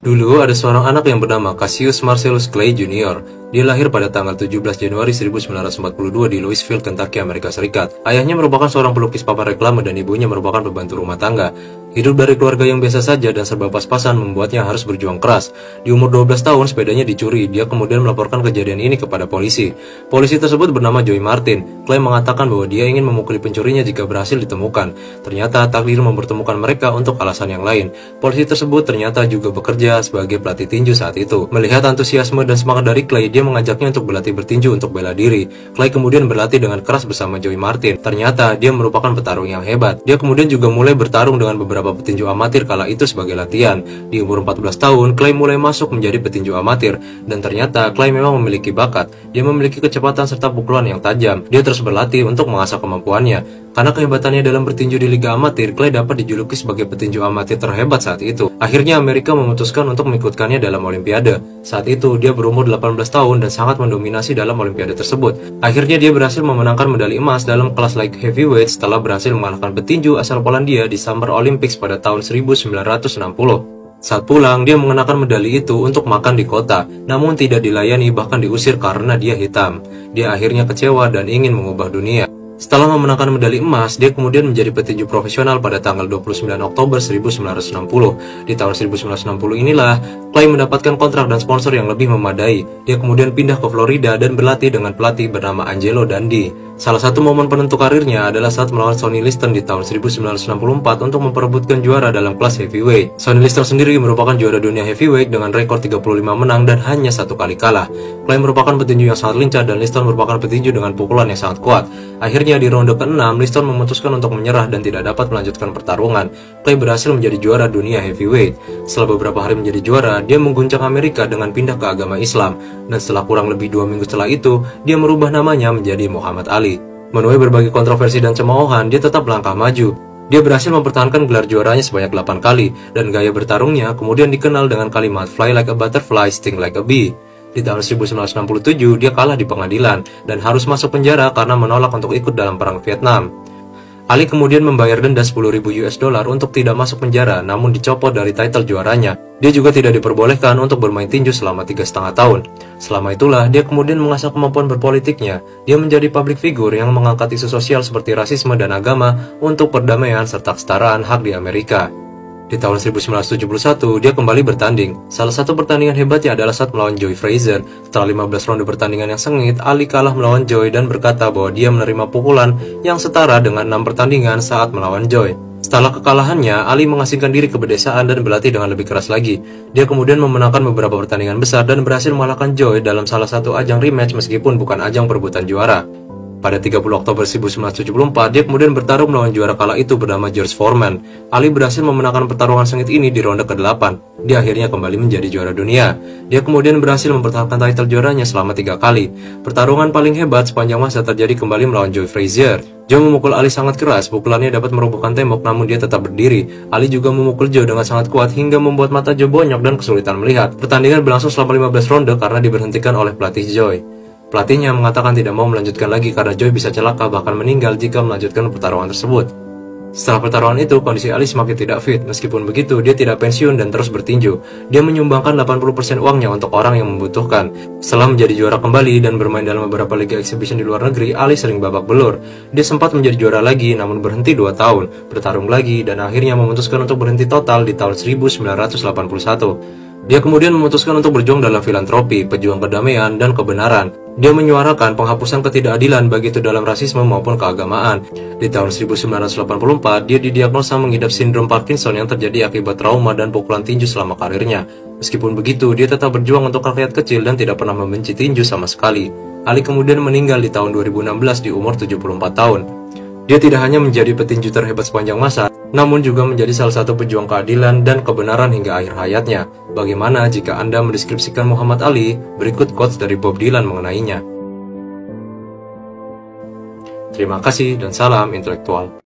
Dulu ada seorang anak yang bernama Cassius Marcellus Clay Jr. Dia lahir pada tanggal 17 Januari 1942 di Louisville, Kentucky, Amerika Serikat. Ayahnya merupakan seorang pelukis papan reklame dan ibunya merupakan pembantu rumah tangga. Hidup dari keluarga yang biasa saja dan serba pas-pasan membuatnya harus berjuang keras. Di umur 12 tahun, sepedanya dicuri. Dia kemudian melaporkan kejadian ini kepada polisi. Polisi tersebut bernama Joy Martin. Clay mengatakan bahwa dia ingin memukuli pencurinya jika berhasil ditemukan. Ternyata takdir mempertemukan mereka untuk alasan yang lain. Polisi tersebut ternyata juga bekerja sebagai pelatih tinju saat itu. Melihat antusiasme dan semangat dari Clay, dia mengajaknya untuk berlatih bertinju untuk bela diri. Clay kemudian berlatih dengan keras bersama Joy Martin. Ternyata dia merupakan petarung yang hebat. Dia kemudian juga mulai bertarung dengan beberapa petinju amatir kala itu sebagai latihan. Di umur 14 tahun, Clay mulai masuk menjadi petinju amatir. Dan ternyata Clay memang memiliki bakat. Dia memiliki kecepatan serta pukulan yang tajam. Dia terus berlatih untuk mengasah kemampuannya. Karena kehebatannya dalam bertinju di liga amatir, Clay dapat dijuluki sebagai petinju amatir terhebat saat itu. Akhirnya Amerika memutuskan untuk mengikutkannya dalam Olimpiade. Saat itu dia berumur 18 tahun dan sangat mendominasi dalam Olimpiade tersebut. Akhirnya dia berhasil memenangkan medali emas dalam kelas light heavyweight setelah berhasil mengalahkan petinju asal Polandia di Summer Olympics pada tahun 1960. Saat pulang, dia mengenakan medali itu untuk makan di kota, namun tidak dilayani bahkan diusir karena dia hitam. Dia akhirnya kecewa dan ingin mengubah dunia. Setelah memenangkan medali emas, dia kemudian menjadi petinju profesional pada tanggal 29 Oktober 1960. Di tahun 1960 inilah, Clay mendapatkan kontrak dan sponsor yang lebih memadai. Dia kemudian pindah ke Florida dan berlatih dengan pelatih bernama Angelo Dundee. Salah satu momen penentu karirnya adalah saat melawan Sonny Liston di tahun 1964 untuk memperebutkan juara dalam kelas heavyweight. Sonny Liston sendiri merupakan juara dunia heavyweight dengan rekor 35 menang dan hanya 1 kali kalah. Clay merupakan petinju yang sangat lincah dan Liston merupakan petinju dengan pukulan yang sangat kuat. Akhirnya di ronde ke-6, Liston memutuskan untuk menyerah dan tidak dapat melanjutkan pertarungan. Clay berhasil menjadi juara dunia heavyweight. Setelah beberapa hari menjadi juara, dia mengguncang Amerika dengan pindah ke agama Islam. Dan setelah kurang lebih 2 minggu setelah itu, dia merubah namanya menjadi Muhammad Ali. Menuai berbagai kontroversi dan cemoohan, dia tetap melangkah maju. Dia berhasil mempertahankan gelar juaranya sebanyak 8 kali, dan gaya bertarungnya kemudian dikenal dengan kalimat "Fly like a butterfly, sting like a bee". Di tahun 1967, dia kalah di pengadilan dan harus masuk penjara karena menolak untuk ikut dalam perang Vietnam. Ali kemudian membayar denda 10.000 US dollar untuk tidak masuk penjara, namun dicopot dari title juaranya. Dia juga tidak diperbolehkan untuk bermain tinju selama 3,5 tahun. Selama itulah, dia kemudian mengasah kemampuan berpolitiknya. Dia menjadi public figure yang mengangkat isu sosial seperti rasisme dan agama untuk perdamaian serta kesetaraan hak di Amerika. Di tahun 1971, dia kembali bertanding. Salah satu pertandingan hebatnya adalah saat melawan Joe Frazier. Setelah 15 ronde pertandingan yang sengit, Ali kalah melawan Joe dan berkata bahwa dia menerima pukulan yang setara dengan 6 pertandingan saat melawan Joe. Setelah kekalahannya, Ali mengasingkan diri ke pedesaan dan berlatih dengan lebih keras lagi. Dia kemudian memenangkan beberapa pertandingan besar dan berhasil mengalahkan Joe dalam salah satu ajang rematch meskipun bukan ajang perebutan juara. Pada 30 Oktober 1974, dia kemudian bertarung melawan juara kala itu bernama George Foreman. Ali berhasil memenangkan pertarungan sengit ini di ronde ke-8. Dia akhirnya kembali menjadi juara dunia. Dia kemudian berhasil mempertahankan title juaranya selama 3 kali. Pertarungan paling hebat sepanjang masa terjadi kembali melawan Joe Frazier. Joe memukul Ali sangat keras, pukulannya dapat merobohkan tembok namun dia tetap berdiri. Ali juga memukul Joe dengan sangat kuat hingga membuat mata Joe bonyok dan kesulitan melihat. Pertandingan berlangsung selama 15 ronde karena diberhentikan oleh pelatih Joe. Pelatihnya mengatakan tidak mau melanjutkan lagi karena Joe bisa celaka bahkan meninggal jika melanjutkan pertarungan tersebut. Setelah pertarungan itu, kondisi Ali semakin tidak fit. Meskipun begitu, dia tidak pensiun dan terus bertinju. Dia menyumbangkan 80% uangnya untuk orang yang membutuhkan. Setelah menjadi juara kembali dan bermain dalam beberapa liga exhibition di luar negeri, Ali sering babak belur. Dia sempat menjadi juara lagi namun berhenti 2 tahun, bertarung lagi, dan akhirnya memutuskan untuk berhenti total di tahun 1981. Dia kemudian memutuskan untuk berjuang dalam filantropi, pejuang kedamaian, dan kebenaran. Dia menyuarakan penghapusan ketidakadilan baik itu dalam rasisme maupun keagamaan. Di tahun 1984, dia didiagnosa mengidap sindrom Parkinson yang terjadi akibat trauma dan pukulan tinju selama karirnya. Meskipun begitu, dia tetap berjuang untuk rakyat kecil dan tidak pernah membenci tinju sama sekali. Ali kemudian meninggal di tahun 2016 di umur 74 tahun. Dia tidak hanya menjadi petinju terhebat sepanjang masa, namun juga menjadi salah satu pejuang keadilan dan kebenaran hingga akhir hayatnya. Bagaimana jika Anda mendeskripsikan Muhammad Ali? Berikut quotes dari Bob Dylan mengenainya. Terima kasih dan salam intelektual.